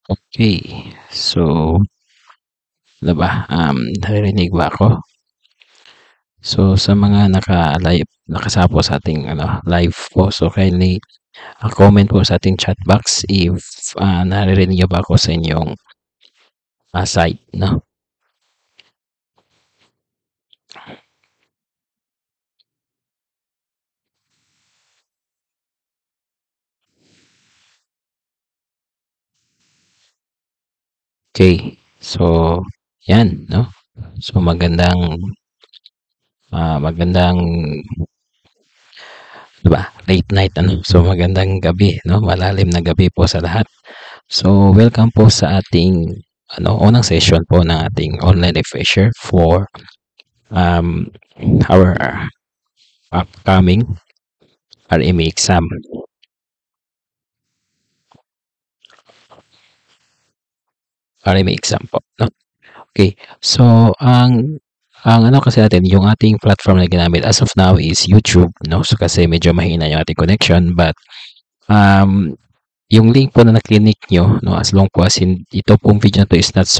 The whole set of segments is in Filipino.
Okay. So, ano ba, naririnig ba ako? So, sa mga naka-live nakasapo sa ating live po, so kindly comment po sa ating chat box if naririnig niyo ba ako sa inyong site, no? Okay. So, yan, no? So, magandang, di ba, late night, ano? So, magandang gabi, no? Malalim na gabi po sa lahat. So, welcome po sa ating unang session po ng ating online refresher for um, our upcoming RME exam. RME exam po, no? Okay. So, ang ano kasi natin, yung ating platform na ginamit as of now is YouTube, no? So, kasi medyo mahina yung ating connection, but um, yung link po na na-clinic nyo, no, as long po as ito pong video na to is not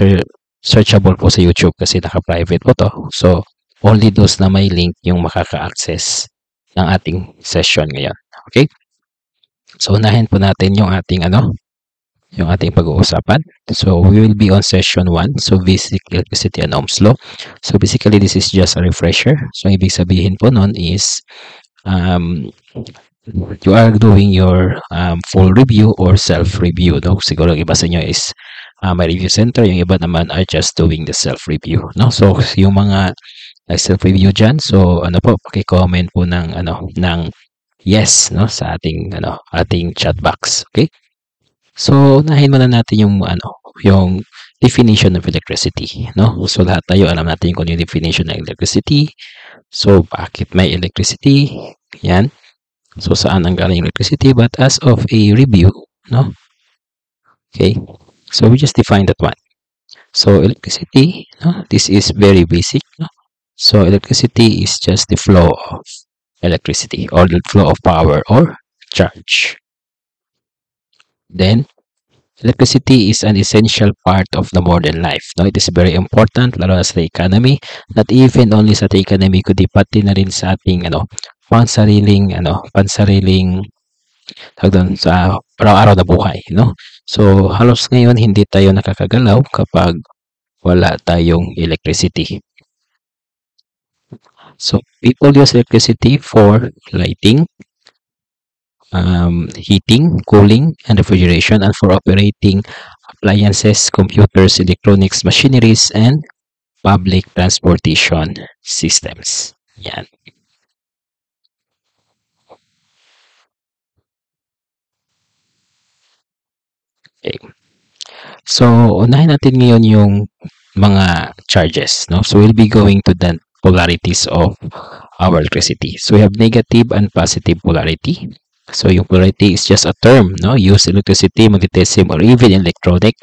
searchable po sa YouTube kasi naka-private po to. So, only those na may link yung makaka-access ng ating session ngayon. Okay? So, unahin po natin yung ating pag-uusapan. So, we will be on session 1. So, basic electricity and Ohm's law. So, basically, this is just a refresher. So, ibig sabihin po nun is um, you are doing your full review or self-review. No? Siguro yung iba sa inyo is may review center, yung iba naman are just doing the self-review. No? So, yung mga self-review dyan, so ano po, paki-comment po ng yes, no, sa ating chat box. Okay? So, unahin muna natin yung definition of electricity, no? So, lahat tayo alam natin kung yung definition ng electricity. So, bakit may electricity? Yan. So, saan ang galing electricity? But as of a review, no? Okay. So, we just define that one. So, electricity, no? This is very basic, no? So, electricity is just the flow of electricity or the flow of power or charge. Then, electricity is an essential part of the modern life. No, it is very important lalo na sa economy. Not even only sa ating economy kundi pati na rin sa ating pansariling tawag doon sa araw-araw na buhay, no? So halos ngayon hindi tayo nakakagalaw kapag wala tayong electricity. So people use electricity for lighting, heating, cooling, and refrigeration, and for operating appliances, computers, electronics, machineries, and public transportation systems. Yan. Okay. So, unahin natin ngayon yung mga charges. No? So, we'll be going to the polarities of our electricity. So, we have negative and positive polarity. So, yung polarity is just a term, no? Use electricity, magnetism, or even electronic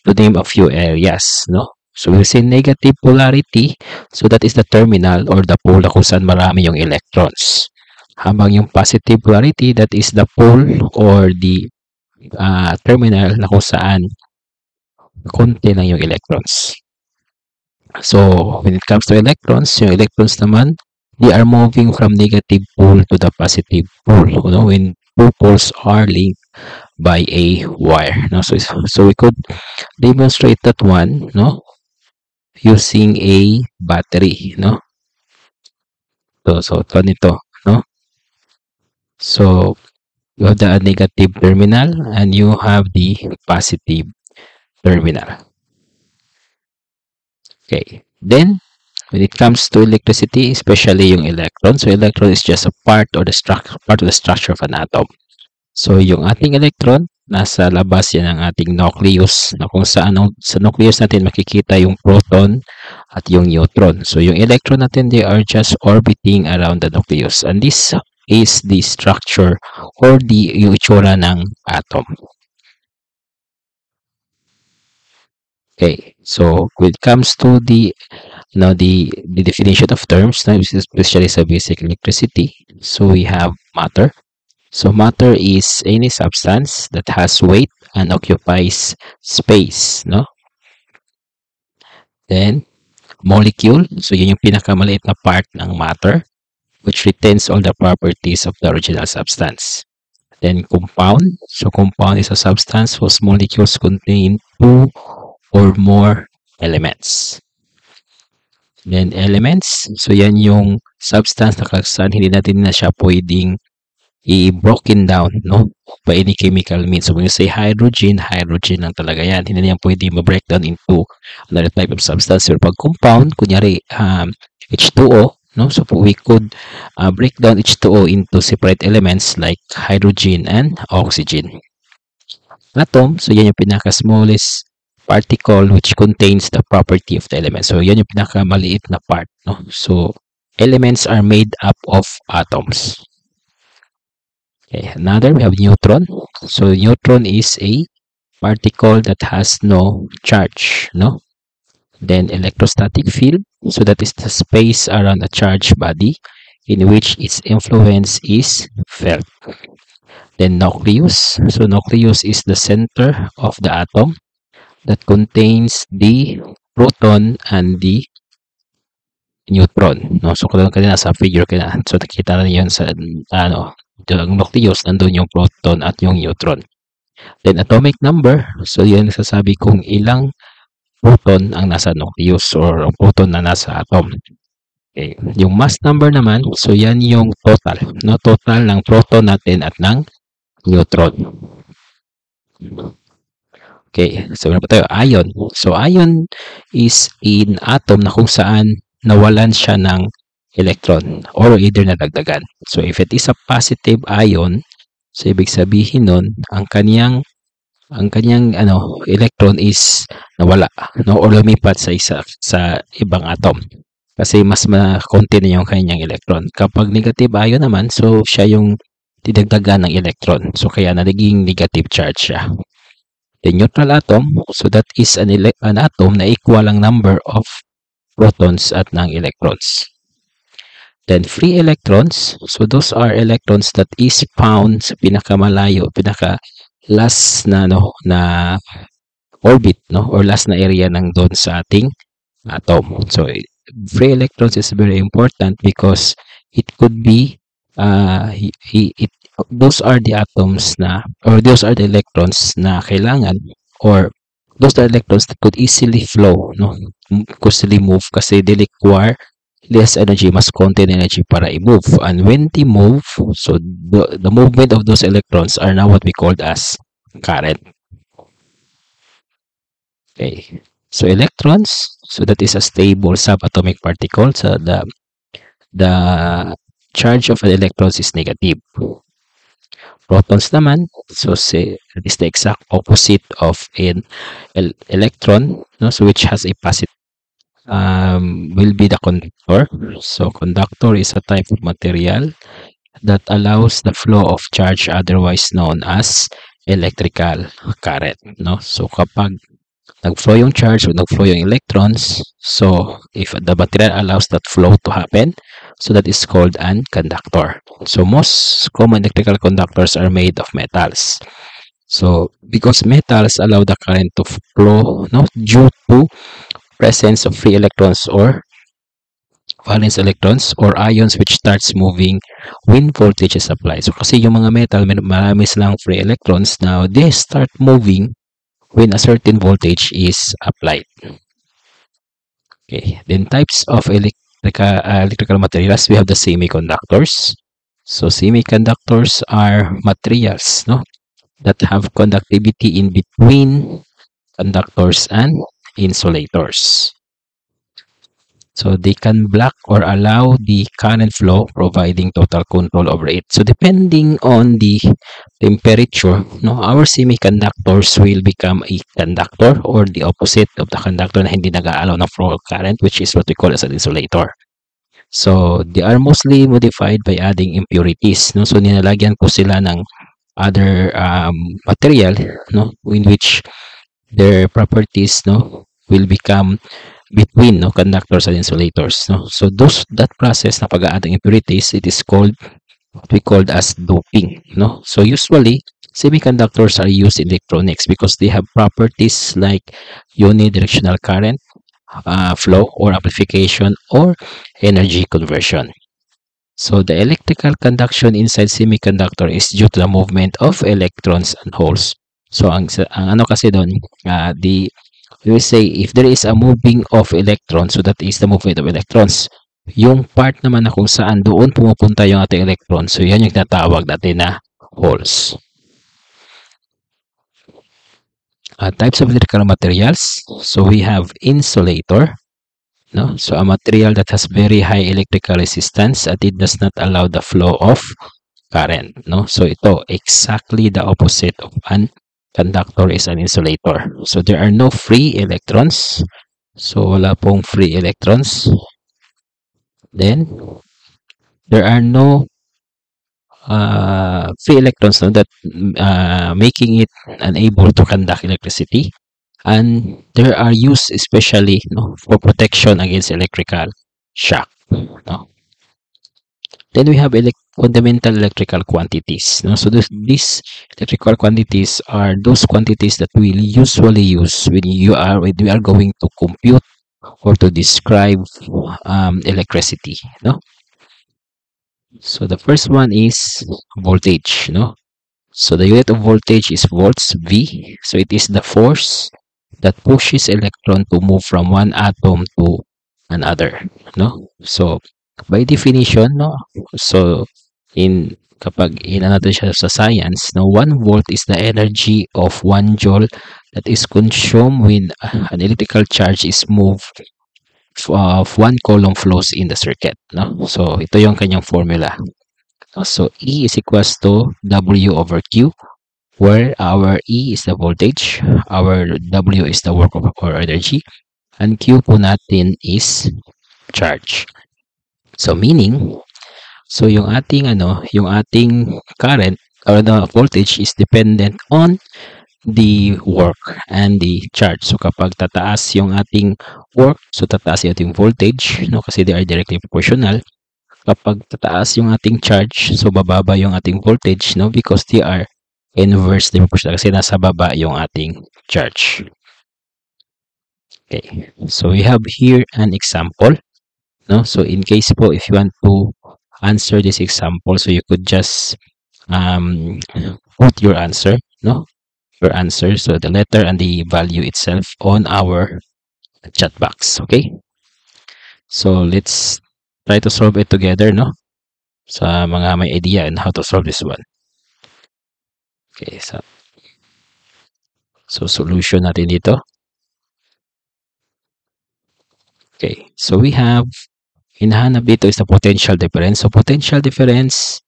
to name a few areas, no? So, we say negative polarity. So, that is the terminal or the pole na kung saan marami yung electrons. Habang yung positive polarity, that is the pole or the terminal na kung saan konti lang yung electrons. So, when it comes to electrons, yung electrons naman, they are moving from negative pole to the positive pole. You know, when two poles are linked by a wire. No? So we could demonstrate that one, no, using a battery, no. So ganito, no. So you have the negative terminal and you have the positive terminal. Okay. Then when it comes to electricity, especially yung electron, so electron is just a part of the structure of an atom. So yung ating electron, nasa labas yan ang ating nucleus na kung saan sa nucleus natin makikita yung proton at yung neutron. So yung electron natin, they are just orbiting around the nucleus. And this is the structure or yung itsura ng atom. Okay, so when it comes to the definition of terms, especially sa basic electricity, so we have matter, So matter is any substance that has weight and occupies space, no? Then molecule, so yun yung pinakamaliit na part ng matter, which retains all the properties of the original substance. Then compound, so compound is a substance whose molecules contain two or more elements. Then elements, so yan yung substance na kung hindi natin na siya pwedeng i-broken down, no? By any chemical means. So when you say hydrogen, hydrogen lang talaga yan. Hindi na yan pwede ma-breakdown into another type of substance. So pag compound, kunyari H2O, no? So we could break down H2O into separate elements like hydrogen and oxygen. Atom, so yan yung pinaka-smallest particle which contains the property of the element. So yan yung pinaka-maliit na part, no? So elements are made up of atoms. Okay, another, we have neutron. So neutron is a particle that has no charge, no? Then electrostatic field, so that is the space around a charged body in which its influence is felt. Then nucleus, so nucleus is the center of the atom that contains the proton and the neutron, no? So kung kanina sa figure kina, so nakita na yun sa yung nucleus, nandun yung proton at yung neutron. Then atomic number, so yun nasasabi kung ilang proton ang nasa nucleus or ang proton na nasa atom. Okay. Yung mass number naman, so yan yung total, no? Total ng proton natin at ng neutron. Okay, so meron pa tayo, ion. So ion is an atom na kung saan nawalan siya ng electron or either nadagdagan. So if it is a positive ion, so ibig sabihin nun, ang kanyang electron is nawala, no, or lumipat sa ibang atom kasi mas ma-contain na yung kanyang electron. Kapag negative ion naman, so siya yung didagdagan ng electron, so kaya naging negative charge siya. The neutral atom, so that is an atom na equal ang number of protons at ng electrons. Then free electrons, so those are electrons that is found sa pinakamalayo, last na orbit, no, or last na area ng doon sa ating atom. So free electrons is very important because it could be those are the atoms na, or those are the electrons na kailangan, or those are electrons that could easily flow, no, easily move kasi they require less energy, mas contain energy para i-move. And when they move, so the movement of those electrons are now what we called as current. Okay, so electrons, so that is a stable subatomic particle. So the charge of an electrons is negative. Protons naman, so say that is the exact opposite of an electron, no, so which has a positive, will be the conductor. So conductor is a type of material that allows the flow of charge, otherwise known as electrical current, no? So kapag nag-flow yung charge o nag-flow yung electrons, so if the material allows that flow to happen, so that is called an conductor. So most common electrical conductors are made of metals. So because metals allow the current to flow, no, due to presence of free electrons or valence electrons or ions which starts moving when voltage is applied. So kasi yung mga metal, marami silang free electrons, now they start moving when a certain voltage is applied. Okay, then types of electrical materials, we have the semiconductors. So semiconductors are materials, no, that have conductivity in between conductors and insulators. So they can block or allow the current flow, providing total control over it. So depending on the temperature, no, our semiconductors will become a conductor or the opposite of the conductor na hindi nag-aalaw ng flow of current, which is what we call as an insulator. So they are mostly modified by adding impurities, no? So nilalagyan ko sila ng other material, no, in which their properties, no, will become between, no, conductors and insulators, no. So that process na pag-add ng impurities, it is called what we called as doping, no? So usually semiconductors are used in electronics because they have properties like unidirectional current, flow or amplification, or energy conversion. So the electrical conduction inside semiconductor is due to the movement of electrons and holes. So ang ano kasi doon, we will say if there is a moving of electrons, so that is the movement of electrons. Yung part naman na kung saan doon pumupunta yung ating electrons, so yan yung tinatawag natin na holes. Types of electrical materials. So we have insulator. No? So a material that has very high electrical resistance and it does not allow the flow of current. No? So ito, exactly the opposite of an conductor is an insulator. So there are no free electrons. So wala pong free electrons. Then there are no free electrons, no, that making it unable to conduct electricity. And there are used especially, no, for protection against electrical shock. No? Then we have fundamental electrical quantities. No? So these electrical quantities are those quantities that we usually use when we are going to compute or to describe electricity. No? So the first one is voltage. No? So the unit of voltage is volts, V. So it is the force that pushes electron to move from one atom to another. No? So by definition, no? So kapag natin siya sa science, no, 1 volt is the energy of 1 joule that is consumed when an electrical charge is moved of 1 coulomb flows in the circuit. No? So ito yung kanyang formula. So E is equals to W over Q, where our E is the voltage, our W is the work of our energy, and Q po natin is charge. So meaning, so yung ating current or the voltage is dependent on the work and the charge. So kapag tataas yung ating work, so tataas yung ating voltage, no, kasi they are directly proportional. Kapag tataas yung ating charge, so bababa yung ating voltage, no, because they are inversely proportional kasi nasa baba yung ating charge. Okay, so we have here an example, no? So in case po if you want to answer this example, so you could just put your answer, no? Your answer, so the letter and the value itself on our chat box. Okay, so let's try to solve it together, no? Sa mga may idea on how to solve this one. Okay, so solution natin dito. Okay, so we have, hinahanap dito is the potential difference. So potential difference,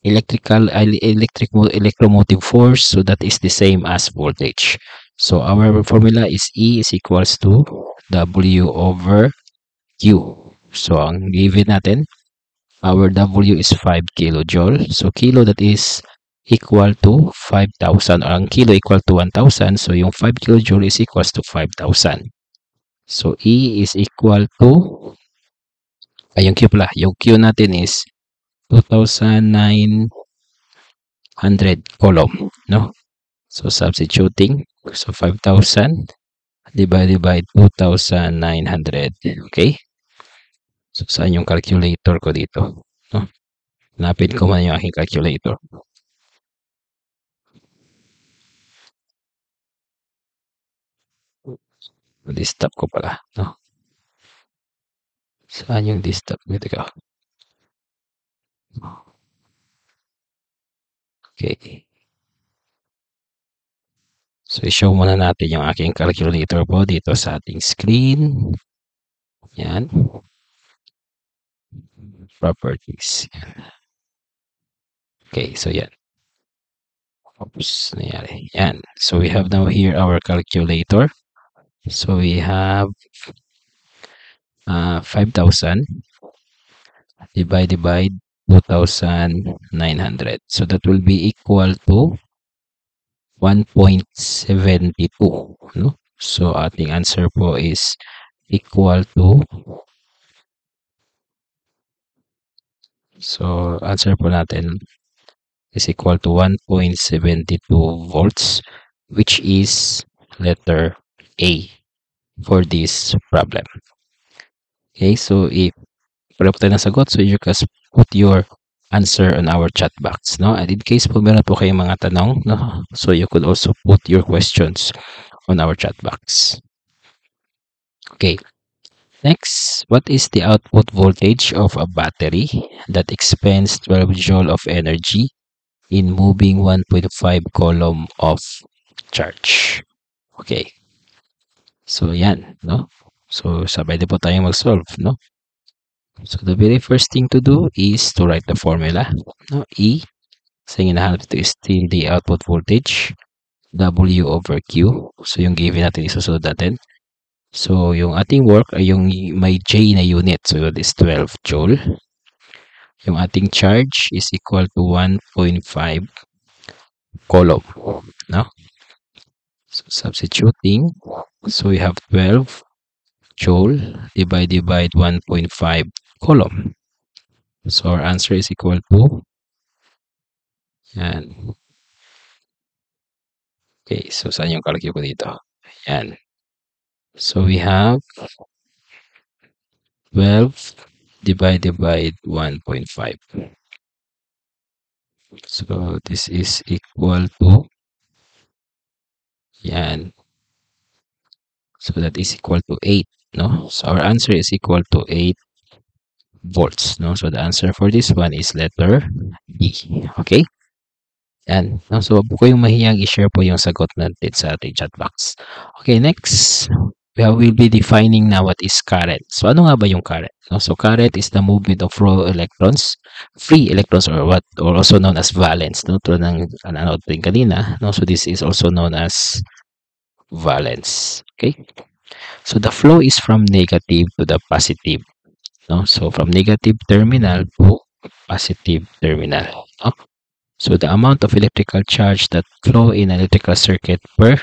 electromotive force, so that is the same as voltage. So our formula is E is equals to W over Q. So ang given natin, our W is 5 kilojoule. So kilo, that is equal to 5,000, or ang kilo equal to 1,000. So yung 5 kilojoule is equals to 5,000. So E is equal to, yung Q pala, yung Q natin is 2,900 coulomb, no? So substituting, so 5,000 divided by 2,900. Okay? So saan yung calculator ko dito? No? Hanapin ko man yung aking calculator. Desktop ko pala, no? Saan yung desktop? Dito ka. Okay. So i-show muna natin yung aking calculator po dito sa ating screen. Yan. Properties. Yan. Okay, so yan. Oops, nangyari. Yan. So we have now here our calculator. So we have 5,000 divided by 2,900. So that will be equal to 1.72. No? So ating answer po is equal to So, answer po natin is equal to 1.72 volts, which is letter A for this problem. Okay, so if wala po tayo ng sagot, so you just put your answer on our chat box, no? And in case po meron po kayong mga tanong, no? So you could also put your questions on our chat box. Okay, next, what is the output voltage of a battery that expends 12 joule of energy in moving 1.5 coulomb of charge? Okay, so yan, no? So sabay din po tayong mag-solve, no? So the very first thing to do is to write the formula, no? E, so yung hinahanap ito is still the output voltage, W over Q. So yung given natin, isusunod natin. So yung ating work ay yung may J na unit. So that is 12 joule. Yung ating charge is equal to 1.5 coulomb, no? So substituting, so we have 12 joule divided by 1.5 coulomb. So our answer is equal to, yan. Okay, so saan yung calculate ko dito? Yan. So we have 12 divided by 1.5. So this is equal to, yan. So that is equal to 8, no? So our answer is equal to 8 volts, no? So the answer for this one is letter B. Okay? Yan. No? So wag po kayong mahiyang i-share po yung sagot natin sa ating chat box. Okay, next, we will be defining now what is current. So ano nga ba yung current? No? So current is the movement of raw electrons, free electrons, or what, or also known as valence. No? Tulad ng ano din kanina. No? So this is also known as valence. Okay? So the flow is from negative to the positive. No? So from negative terminal to positive terminal. No? So the amount of electrical charge that flow in an electrical circuit per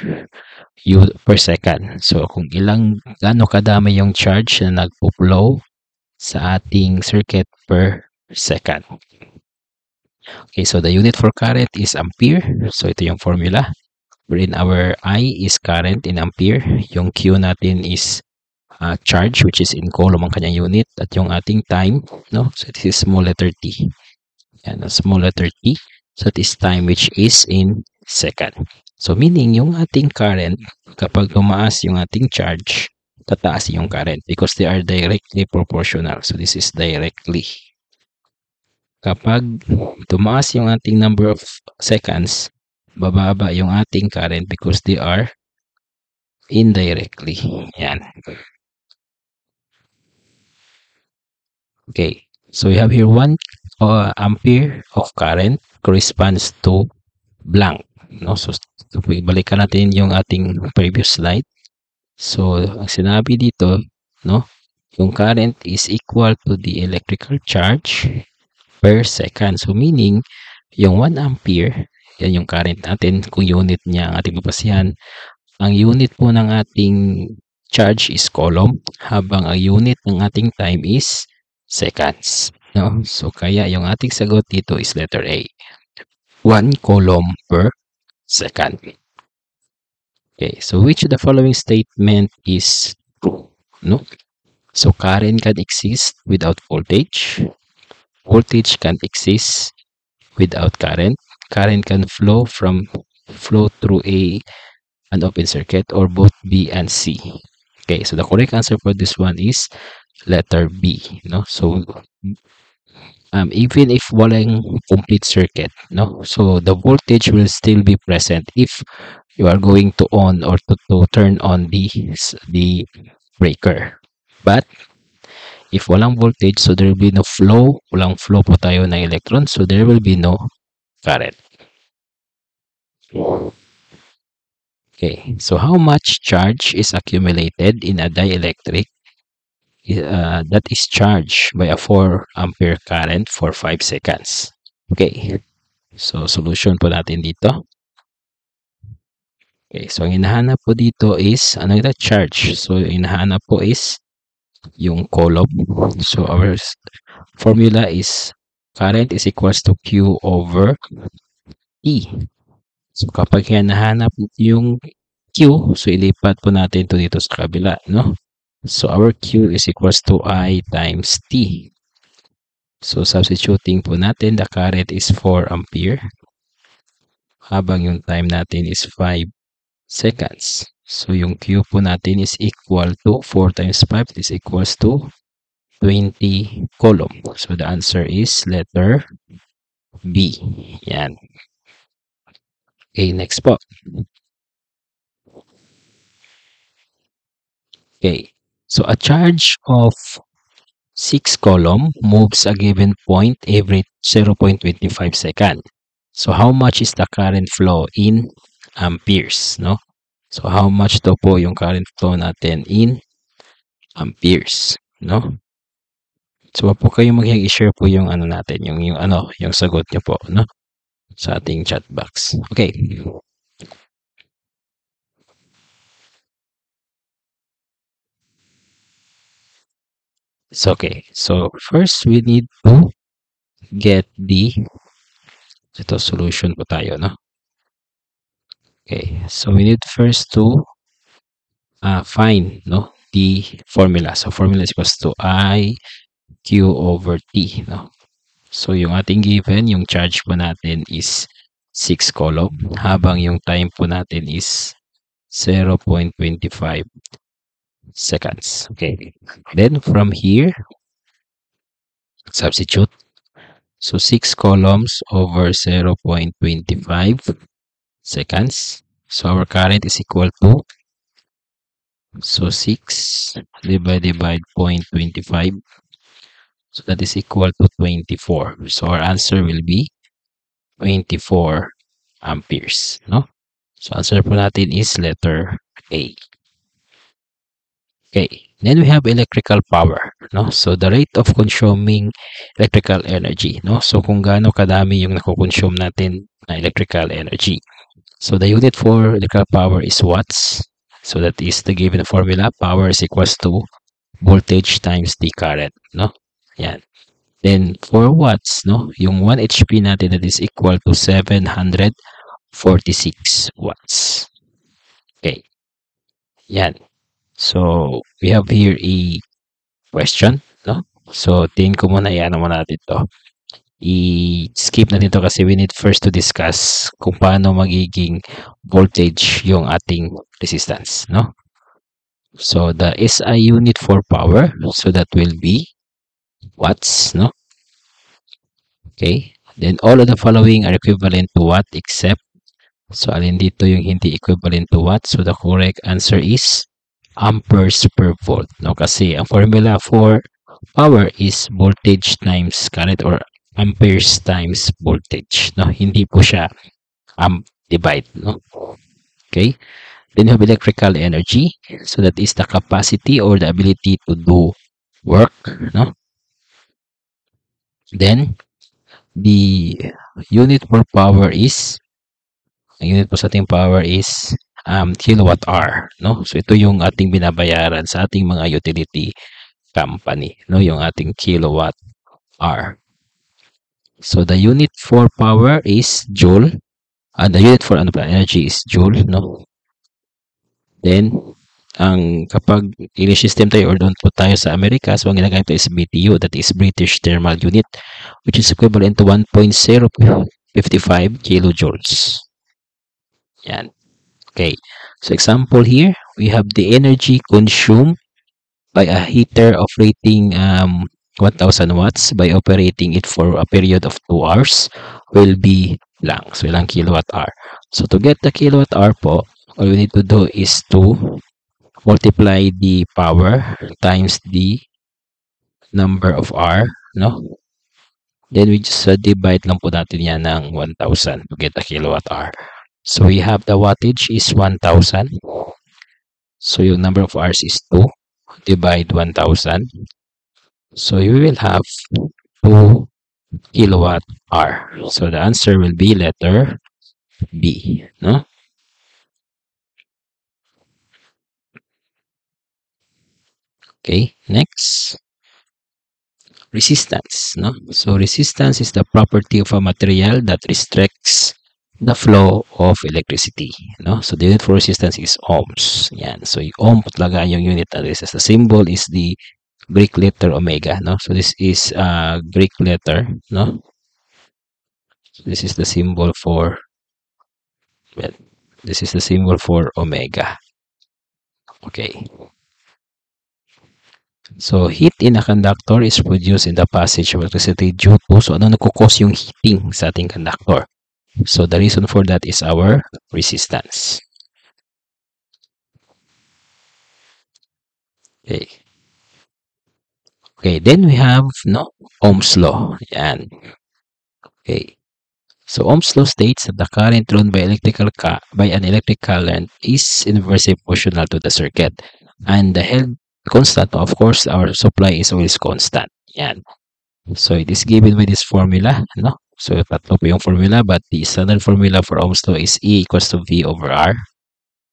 second. So kung gaano kadami yung charge na nagpo-flow sa ating circuit per second. Okay, so the unit for current is ampere. So ito yung formula. Wherein our I is current in ampere. Yung Q natin is charge, which is in coulomb ang kanyang unit. At yung ating time, no? So this is small letter t. Yan, small letter t. So that is time, which is in second. So meaning yung ating current, kapag tumaas yung ating charge, tataas yung current because they are directly proportional. So this is directly. Kapag tumaas yung ating number of seconds, bababa yung ating current because they are indirectly. Yan. Okay. So we have here 1 ampere of current corresponds to blank. No? So balikan natin yung ating previous slide. So ang sinabi dito, no, yung current is equal to the electrical charge per second. So meaning yung 1 ampere, yan yung current natin, kung unit niya ang ating mapasihan. Ang unit po ng ating charge is coulomb, habang ang unit ng ating time is seconds. No? So kaya yung ating sagot dito is letter A. 1 coulomb per second. Okay, so which of the following statement is true? No? So current can exist without voltage. Voltage can exist without current. Current can flow through an open circuit, or both B and C. Okay, so the correct answer for this one is letter B. No? So even if walang complete circuit, no, so the voltage will still be present if you are going to on or to turn on the breaker. But if walang voltage, so there will be no flow, walang flow po tayo ng electrons, so there will be no current. Okay, so how much charge is accumulated in a dielectric that is charged by a 4 ampere current for 5 seconds? Okay, so solution po natin dito. Okay, so ang hinahanap po dito is, ano yung charge? So yung hinahanap po is yung coulomb. So our formula is current is equals to Q over E. So, kapag yan nahanap yung Q, so ilipat po natin to dito sa kabila, no? So, our Q is equals to I times T. So, substituting po natin, the current is 4 ampere, habang yung time natin is 5 seconds. So, yung Q po natin is equal to 4 times 5 is equals to 20 coulomb. So, the answer is letter B. Yan. Okay, next po. Okay. So, a charge of 6 coulomb moves a given point every 0.25 second. So, how much is the current flow in amperes, no? So, how much to po yung current flow natin in amperes, no? So, wag po kayo i-share po yung ano natin, yung sagot niyo po, no? Sa ating chat box. Okay. So, okay. So, first we need to get ito solution po tayo, no? Okay. So, we need first to find, no, the formula. So, formula is equals to I Q over T, no? So, yung ating given, yung charge po natin is 6 coulomb, habang yung time po natin is 0.25 seconds. Okay. Then, from here, substitute. So, 6 coulombs over 0.25 seconds. So, our current is equal to, so 6 divided by 0.25. So, that is equal to 24. So, our answer will be 24 amperes, no? So, answer po natin is letter A. Okay, then we have electrical power, no? So, the rate of consuming electrical energy, no? So, kung gaano kadami yung nakukonsume natin na electrical energy. So, the unit for electrical power is watts. So, that is the given formula. Power is equals to voltage times the current, no? Yan. Then, for watts, no? Yung 1 HP natin, that is equal to 746 watts. Okay. Yan. So, we have here a question, no? So, tingin ko muna, i-ano mo natin to. I-skip natin to kasi we need first to discuss kung paano magiging voltage yung ating resistance, no? So, the SI unit for power, so that will be watts, no? Okay. Then, all of the following are equivalent to watt except, so alin dito yung hindi equivalent to watt? So, the correct answer is amperes per volt, no? Kasi ang formula for power is voltage times current or amperes times voltage, no? Hindi po siya divide, no? Okay? Then you have electrical energy. So that is the capacity or the ability to do work, no? Then the unit for power is, ang unit po sa ating power is kilowatt hour, no? So ito yung ating binabayaran sa ating mga utility company, no? Yung ating kilowatt hour. So the unit for power is joule, and the unit for energy is joule, no? Then kapag English system tayo or doon po tayo sa Amerika, so ang ginagamit is BTU, that is British Thermal Unit, which is equivalent to 1.055 kilojoules. Yan. Okay. So example here, we have the energy consumed by a heater of rating 1,000 watts by operating it for a period of 2 hours will be lang. So ilang kilowatt hour. So to get the kilowatt hour po, all we need to do is to multiply the power times the number of hour, no? Then we just divide lang po natin yan ng 1,000 to get the kilowatt hour. So we have the wattage is 1,000. So yung number of hours is 2. Divide 1,000. So you will have 2 kilowatt hour. So the answer will be letter B, no? Okay, next. resistance, no? So resistance is the property of a material that restricts the flow of electricity, no? So the unit for resistance is ohms. Yan. So yung ohm talaga yung unit na resistance. The symbol is the Greek letter omega, no? So this is a Greek letter, no? So this is the symbol for, well, this is the symbol for omega. Okay. So heat in a conductor is produced in the passage of electricity due to, so ano nagkukos yung heating sa ating conductor? So the reason for that is our resistance. Okay. Okay, then we have Ohm's law. Yan. Okay. So Ohm's law states that the current drawn by an electric current is inversely proportional to the circuit. And the held constant, of course, our supply is always constant. Yan. So it is given by this formula, no? So tatlo po yung formula, but the standard formula for Ohm's law is E equals to V over R.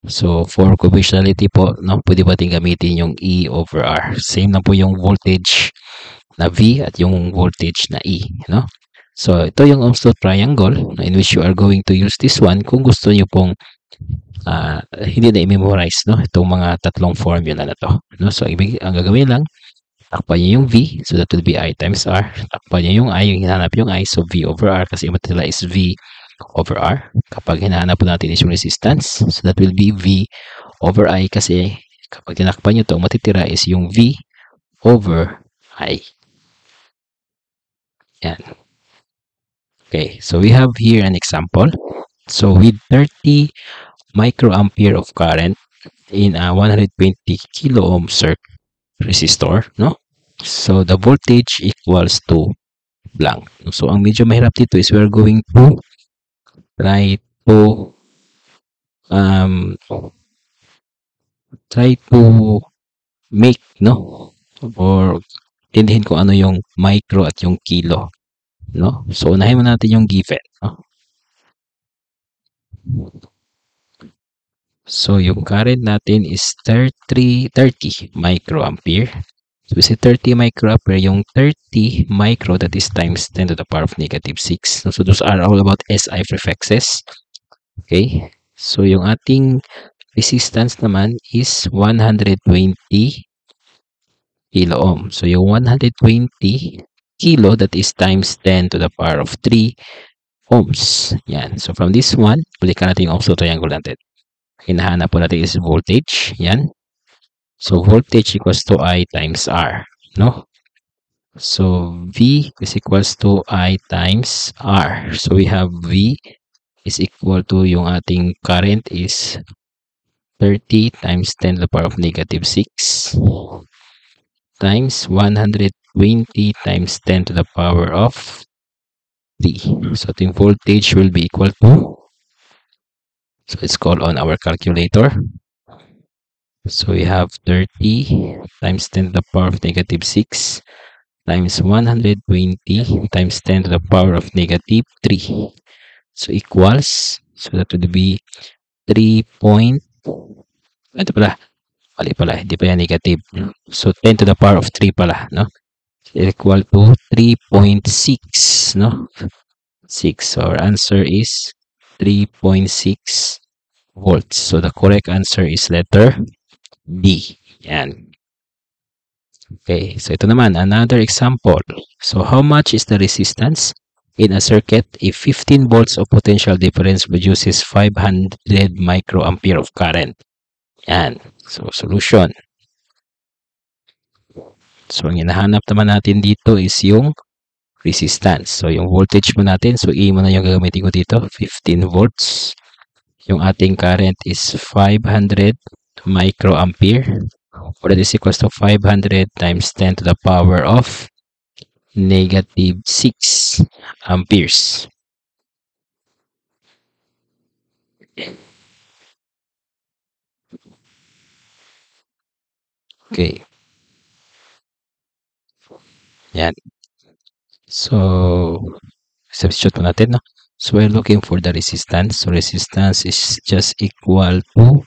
So for conventionality po, no, pwede ba natin gamitin yung E over R. Same na po yung voltage na V at yung voltage na E, no? So ito yung Ohm's law triangle in which you are going to use this one kung gusto niyo pong hindi na i-memorize, no, itong mga tatlong formula na to, no? So ang gagawin lang, takpan niyo yung V, so that will be I times R. Takpan niyo yung I, yung hinahanap yung I, so V over R kasi yung material is V over R. Kapag hinahanap po natin is yung resistance, so that will be V over I kasi kapag tinakpan nyo ito, matitira is yung V over I. Yan. Okay, so we have here an example. So with 30 microampere of current in a 120 kilo ohm resistor, no? So the voltage equals to blank. So ang medyo mahirap dito is we're going to try to make, no, or tindihin kung ano yung micro at yung kilo, no? So unahin mo natin yung given, no? So yung current natin is 30 microampere. So we say 30 microampere, yung 30 micro, that is times 10 to the power of negative 6. So those are all about SI prefixes. Okay? So yung ating resistance naman is 120 kilo ohm. So yung 120 kilo, that is times 10 to the power of 3 ohms. Yan. So from this one, balikan natin yung Ohm's law triangle natin. Hinahanap po natin is voltage. Yan. So voltage equals to I times R. No? So V is equals to I times R. So we have V is equal to yung ating current is 30 times 10 to the power of negative 6 times 120 times 10 to the power of 3. So ating voltage will be equal to, so let's call on our calculator. So we have 30 times 10 to the power of negative 6 times 120 times 10 to the power of negative 3. So equals, so that would be 3 point, ito pala, mali pala, hindi pa yan negative. So 10 to the power of 3 pala, no? Equal to 3.6, no? 6. So our answer is 3.6 volts. So the correct answer is letter D. Yan. Okay, so ito naman, another example. So how much is the resistance in a circuit if 15 volts of potential difference produces 500 microampere of current? Yan. So solution. So ang hinahanap naman natin dito is yung resistance. So yung voltage mo natin, so E mo na yung gagamitin ko dito, 15 volts. Yung ating current is 500 microampere, or that is equals to 500 times 10 to the power of negative 6 amperes. Okay. Yan. So, substitute po natin, no? So, we're looking for the resistance. So, resistance is just equal to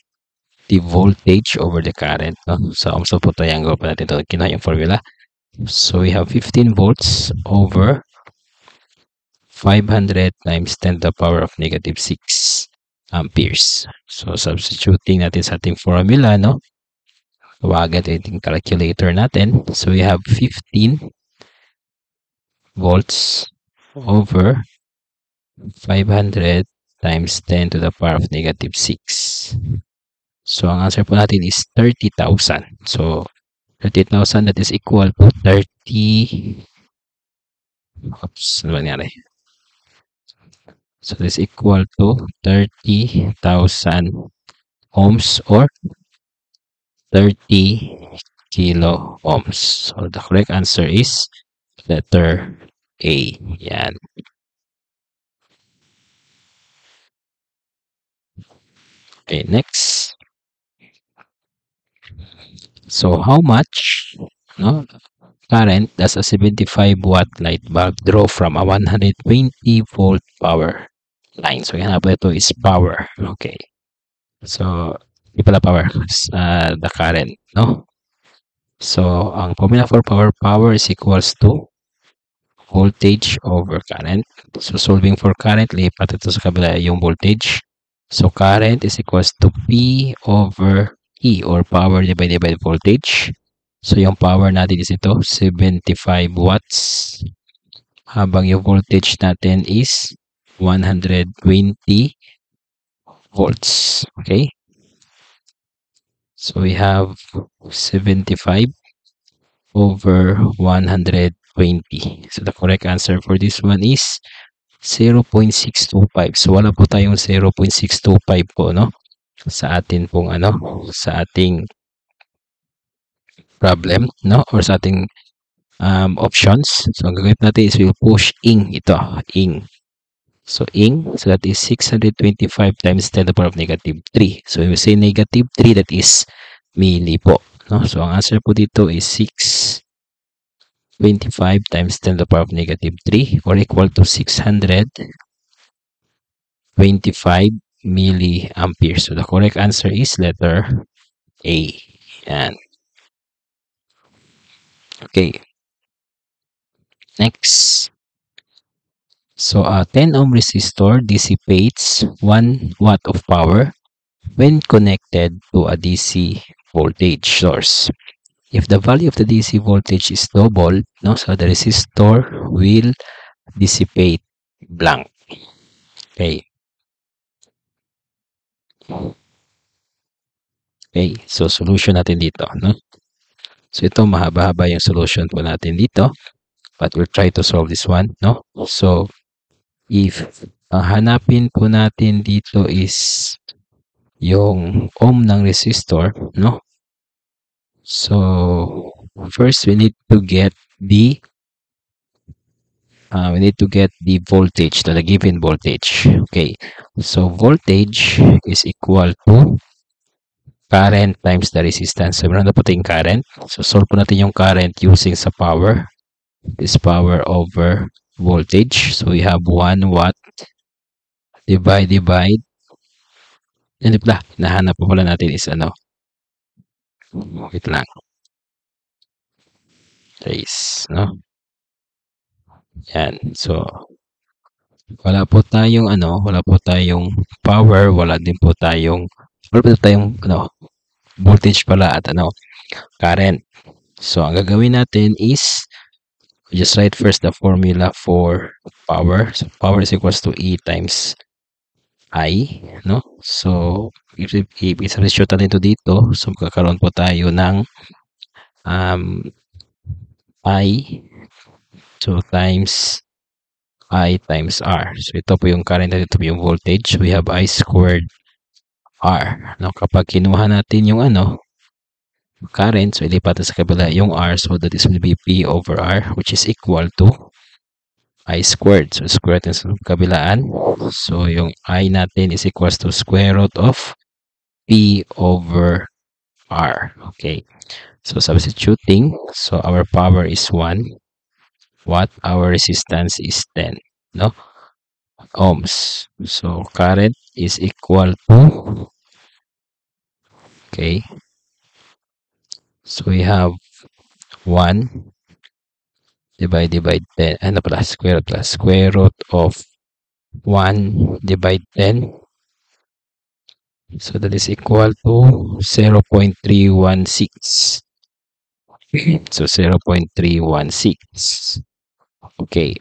the voltage over the current, no? So, Ohm's law po triangle pa natin ito. Kinuha yung formula. So we have 15 volts over 500 times 10 to the power of negative 6 amperes. So substituting natin sa ating formula, no? Tawagan ating calculator natin. So we have 15 volts over 500 times 10 to the power of negative 6. So ang answer po natin is 30,000. So 30,000, that is equal to 30. Oops, ano ba nangyari? So this is equal to 30,000 ohms or 30 kilo ohms. So the correct answer is letter A. Yan. Okay, next. So how much, no, current does a 75 watt light bulb draw from a 120 volt power line? So yan po, ito is power. Okay. So hindi pala power, the current, no? So ang formula for power is equals to voltage over current. So solving for current, lipat ito sa kabila yung voltage. So current is equals to P over E or power divided by voltage. So yung power natin is ito, 75 watts. Habang yung voltage natin is 120 volts. Okay? So we have 75 over 120. So the correct answer for this one is 0.625. So wala po tayong 0.625 po, no? Sa atin pong sa ating problem, no? Or sa ating options. So ang gagawin natin is we'll push ing ito, ing. So ing, so that is 625 times 10 to the power of negative 3. So when we say negative 3, that is milli po, no? So ang answer po dito is 625 times 10 to the power of negative 3 or equal to 625 milliamperes. So the correct answer is letter A. Yan. Okay. Next. So a 10 ohm resistor dissipates 1 watt of power when connected to a DC voltage source. If the value of the DC voltage is doubled, no, so the resistor will dissipate blank. Okay. Okay, so solution natin dito, no? So ito mahaba-haba yung solution po natin dito, but we'll try to solve this one, no? So if hanapin po natin dito is yung ohm ng resistor, no? So first we need to get the voltage, the given voltage. Okay, so voltage is equal to current times the resistance. So meron na po tayong current. So solve po natin yung current using sa power. Is power over voltage. So we have 1 watt divide. Hindi pala, nahanap po pala natin is wait lang. Trace, no? Yan. So wala po tayong power, wala po tayong voltage pala at current. So ang gagawin natin is just write first the formula for power. So power is equals to E times I, no? So if i-substitute natin ito dito, so magkakaroon po tayo ng I, so times I times R. So ito po yung current natin, ito po yung voltage. We have I squared R. No, kapag kinuha natin yung current, so ilipat sa kabila yung R, so that is will be P over R, which is equal to I squared. So square natin sa kabilaan. So yung I natin is equals to square root of P over R. Okay. So substituting, so our power is 1 watt, our resistance is 10, no? Ohms. So current is equal to, okay, so we have 1 divide 10. Ano pala? Square root of 1 divide 10. So that is equal to 0.316. So 0.316. Okay.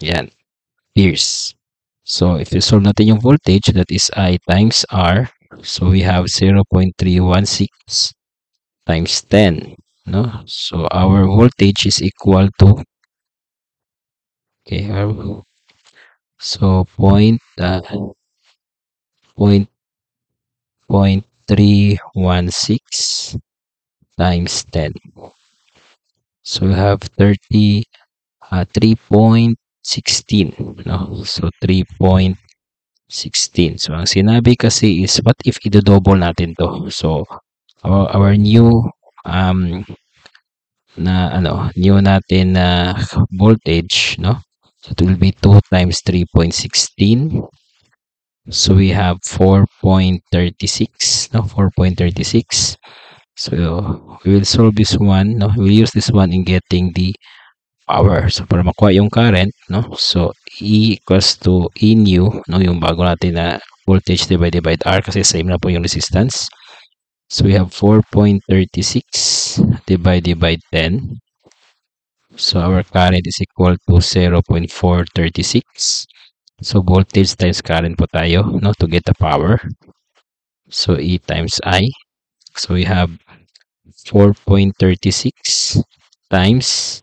Yan. Amperes. So if you solve natin yung voltage, that is I times R. So we have 0.316 times 10. No? So our voltage is equal to, okay, so point 316 times 10. So we have 3.16. No? So 3.16. So ang sinabi kasi is, what if i-double natin to? So our new new natin na voltage, no? So it will be 2 times 3.16. So we have 4.36, no? 4.36. So we will solve this one, no? We'll use this one in getting the power. So para makuha yung current, no? So E equals to E new, no? Yung bago natin na voltage divided by R kasi same na po yung resistance. So we have 4.36 divided by 10. So our current is equal to 0.436. So voltage times current po tayo, no, to get the power. So E times I. So we have 4.36 times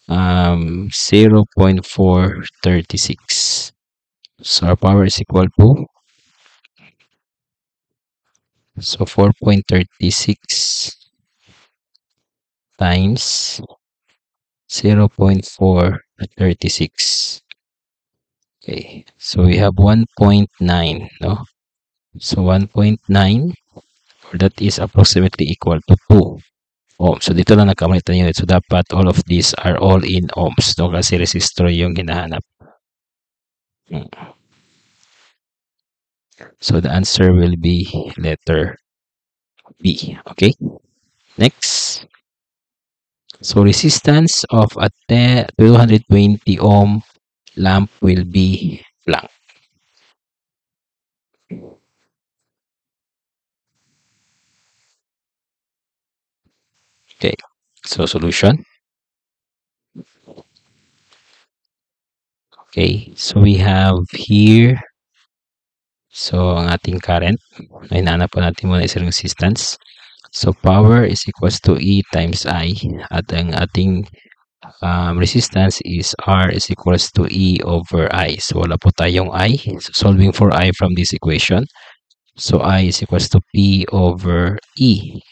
0.436. So our power is equal to, so 4.36 times 0.436. Okay, so we have 1.9, no? So 1.9, that is approximately equal to 2 ohms. So dito lang nagkamali tayo. So dapat all of these are all in ohms, no? Kasi resistor yung hinahanap. So the answer will be letter B. Okay, next. So resistance of a 220 ohm lamp will be blank. Okay, so solution. Okay, so we have here, so ang ating current, hinahanap po natin muna is resistance. So power is equals to E times I, at ang ating resistance is R is equals to E over I. So wala po tayong I. So solving for I from this equation. So I is equals to P over E.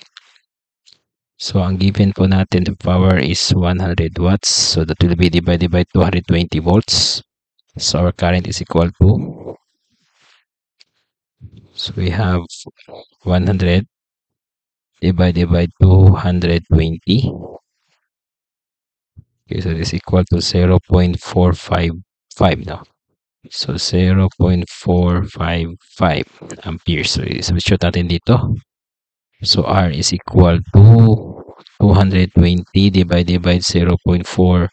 So ang given po natin, the power is 100 watts. So that will be divided by 220 volts. So our current is equal to, so we have 100 divided by 220. Okay, so this is equal to 0.455 now. So 0.455 amperes. So i-substitute natin dito. So R is equal to 220 divided by 0.455.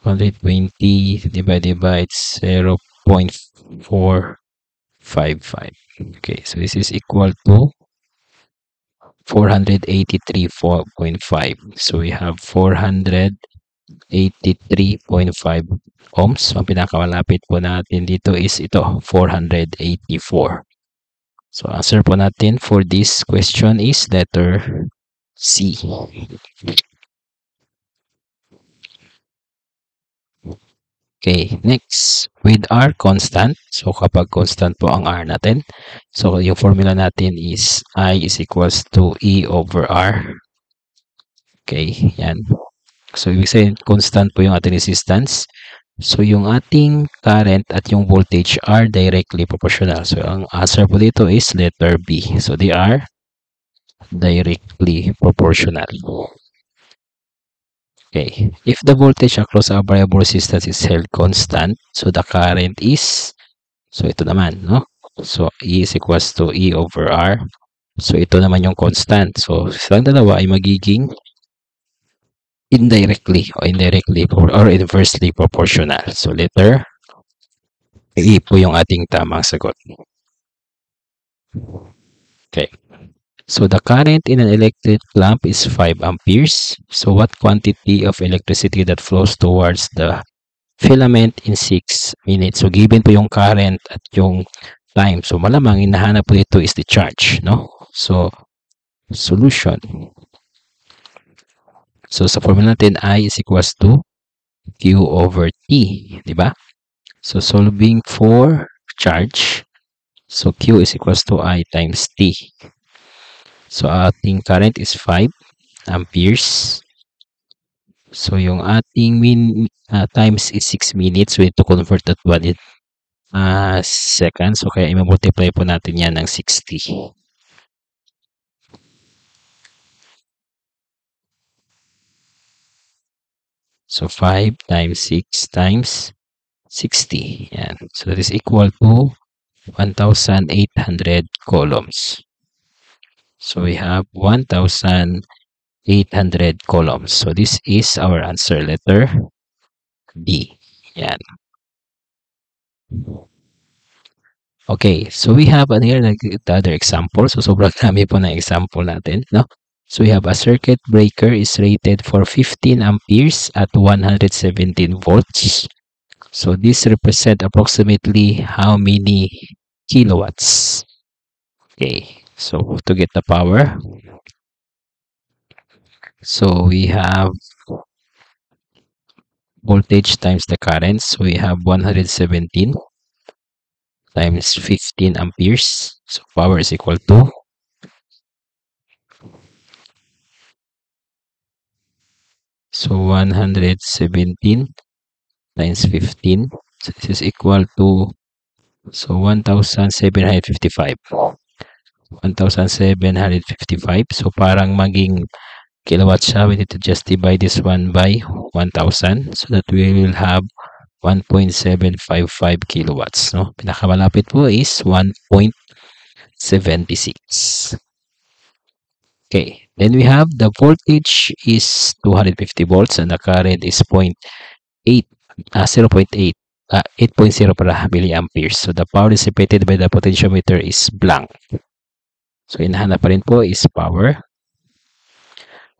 divided by 0.455. Okay, so this is equal to 483.5. So we have 483.5 ohms. Ang pinakamalapit po natin dito is ito, 484. So answer po natin for this question is letter C. Okay, next, with R constant, so kapag constant po ang R natin, so yung formula natin is I is equals to E over R. Okay, yan. So ibig sabihin, constant po yung ating resistance. So yung ating current at yung voltage are directly proportional. So ang answer po dito is letter B. So they are directly proportional. Okay, if the voltage across a variable resistance is held constant, so the current is So, ito naman, no? So, E is equals to E over R. So, ito naman yung constant. So, silang dalawa ay magiging or inversely proportional. So, letter E po yung ating tamang sagot. Okay. So, the current in an electric lamp is 5 amperes. So, what quantity of electricity that flows towards the filament in 6 minutes? So, given po yung current at yung time. So, malamang hinahanap po ito is the charge, no? So, solution. So, sa formula natin, I is equals to Q over T, di ba? So, solving for charge, so Q is equals to I times T. So, ating current is 5 amperes. So, yung ating times is 6 minutes. We need to convert that one in seconds. So, kaya i-multiply po natin yan ng 60. So, 5 times 6 times 60. Yan. So, that is equal to 1,800 columns. So, we have 1,800 columns. So, this is our answer, letter D. Yan. Okay, so we have here the other example. So, sobrang dami po na example natin, no? So, we have a circuit breaker is rated for 15 amperes at 117 volts. So, this represent approximately how many kilowatts? Okay, so to get the power, so we have voltage times the current. So, we have 117 times 15 amperes. So, power is equal to so 117 times 15. So, this is equal to so 1,755. 1,755. So, parang maging kilowatts siya. We need to just divide this one by 1,000 so that we will have 1.755 kilowatts. No? Pinakamalapit po is 1.76. Okay, then we have the voltage is 250 volts and the current is 0.8, 0.8, 8.0 para milliamperes. So the power dissipated by the potentiometer is blank. So hinahanap pa rin po is power.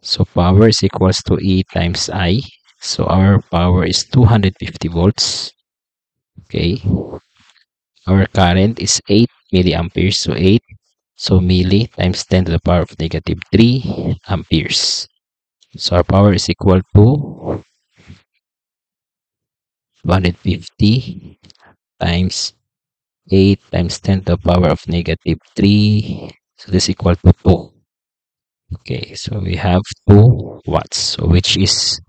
So power is equals to E times I. So our power is 250 volts. Okay. Our current is 8 milliamperes. So 8. So milli times 10 to the power of negative 3 amperes. So our power is equal to 250 times 8 times 10 to the power of negative 3. So this is equal to 2. Okay, so we have 2 watts, so which is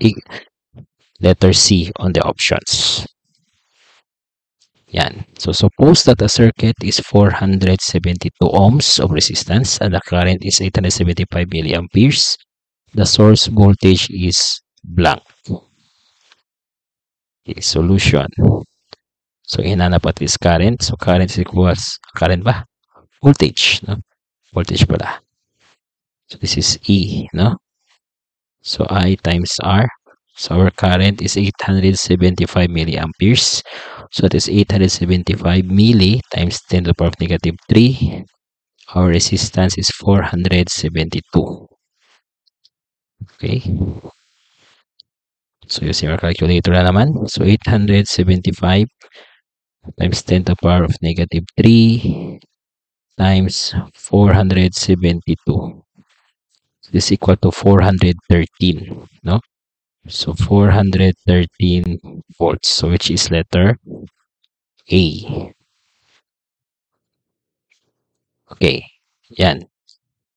letter C on the options. Yan. So suppose that the circuit is 472 ohms of resistance and the current is 875 milliamperes. The source voltage is blank. Okay, solution. So hinanap at is current. So current is equals, current ba? Voltage, no? Voltage pala. So this is E, no? So I times R. So our current is 875 milliamperes. So that is 875 milli times 10 to the power of negative 3. Our resistance is 472. Okay. So using our calculator na naman. So 875 times 10 to the power of negative 3 times 472. This is equal to 413, no? So 413 volts. So which is letter A. Okay. Yan.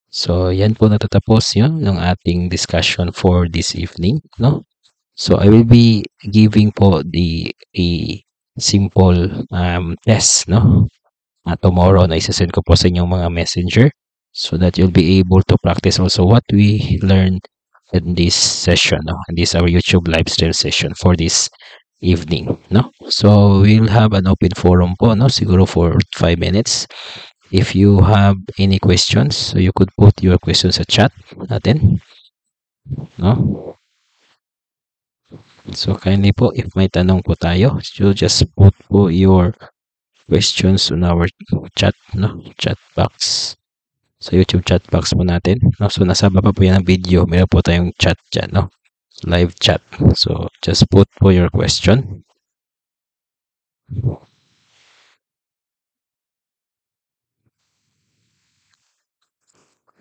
So yan po natatapos yun ng ating discussion for this evening, no? So I will be giving po a simple test, no? Tomorrow na isasend ko po sa inyong mga messenger so that you'll be able to practice also what we learned in this session, no? In this our YouTube live stream session for this evening, no? So we'll have an open forum po, no? Siguro for 5 minutes. If you have any questions, so you could put your questions sa chat natin, no? So kindly po, if may tanong po tayo, so just put po your questions on our chat, no? Chat box. Sa YouTube chat box po natin, no? So nasa baba po yan ng video, meron po tayong chat dyan, no? Live chat. So just put po your question.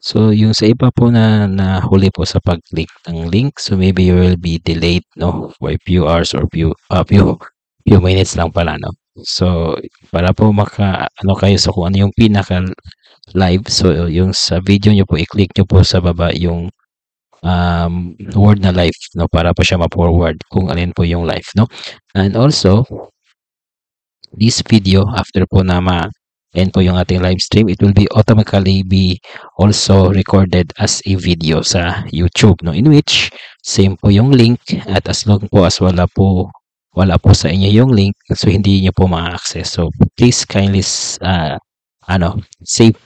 So yung sa iba po na nahuli po sa pag-click ng link, so maybe you will be delayed, no? For a few hours or few minutes lang pala, no? So para po ano kayo sa kung ano yung pinaka live, so yung sa video nyo po, i-click nyo po sa baba yung word na live, no? Para po siya ma-forward kung alin po yung live, no? And also, this video, after po na ma-end po yung ating live stream, it will be automatically be also recorded as a video sa YouTube, no? In which, same po yung link, at as long po as wala po sa inyo yung link, so hindi niyo po ma-access. So please kindly save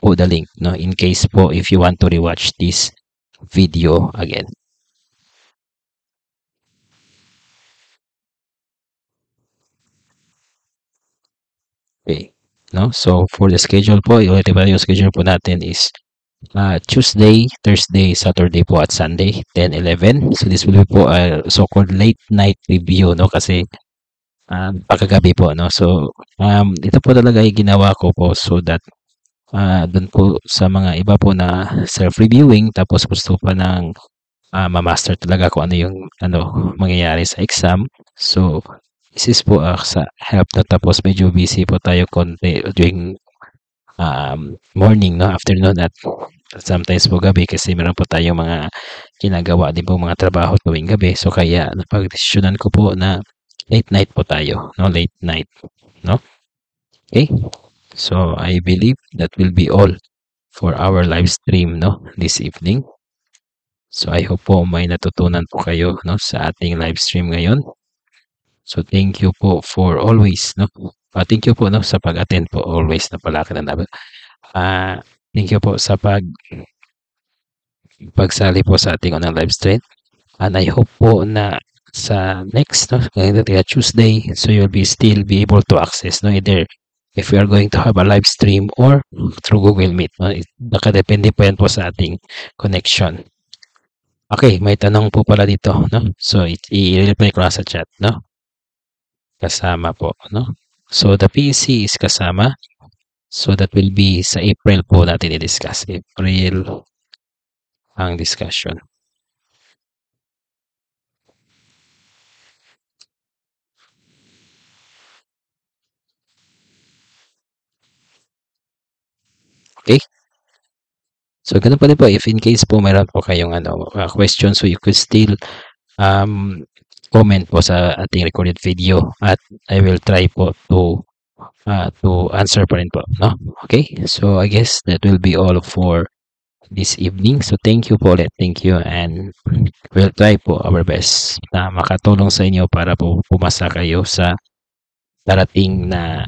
po the link, no? In case po if you want to rewatch this video again. Okay. No? So for the schedule po, yung schedule po natin is Tuesday, Thursday, Saturday po at Sunday, 10, 11. So this will be po a so-called late night review, no? Kasi pagkagabi po, no? So ito po talaga yung ginawa ko po so that dun po sa mga iba po na self-reviewing, tapos gusto pa ng ma-master talaga kung ano yung mangyayari sa exam. So this is po sa help na, tapos medyo busy po tayo konti during morning, no, afternoon, at sometimes po gabi kasi meron po tayong mga ginagawa din po, mga trabaho tuwing gabi. So kaya napagdesisyonan ko po na late night po tayo, no, late night, no? Okay, so I believe that will be all for our live stream, no, this evening. So I hope po may natutunan po kayo, no, sa ating live stream ngayon. So thank you po for always, no, thank you po, no, sa pag-attend po always na palaki na namin. Thank you po sa pagsali po sa ating online live stream. And I hope po na sa next, no, Tuesday, so you'll still be able to access, no, either if we are going to have a live stream or through Google Meet, no. Nakadepende po yan po sa ating connection. Okay, may tanong po pala dito, no? So i-reply ko lang sa chat, no? Kasama po, no? So the PC is kasama. So that will be sa April po natin i-discuss. April ang discussion. Okay? So ganun pa din po, if in case po mayroon po kayong question, so you could still comment po sa ating recorded video at I will try po to answer pa rin po, no? Okay? So I guess that will be all for this evening. So thank you po ulit. Thank you, and we'll try po our best na makatulong sa inyo para po pumasa kayo sa darating na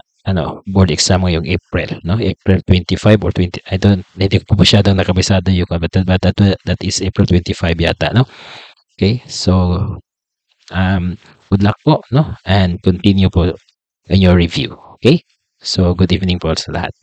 board exam ngayong April, no? April 25 or 20, hindi ko po masyadong nakabisado yung, but that is April 25 yata, no? Okay, so good luck po, no? And continue po in your review. Okay? So good evening po sa lahat.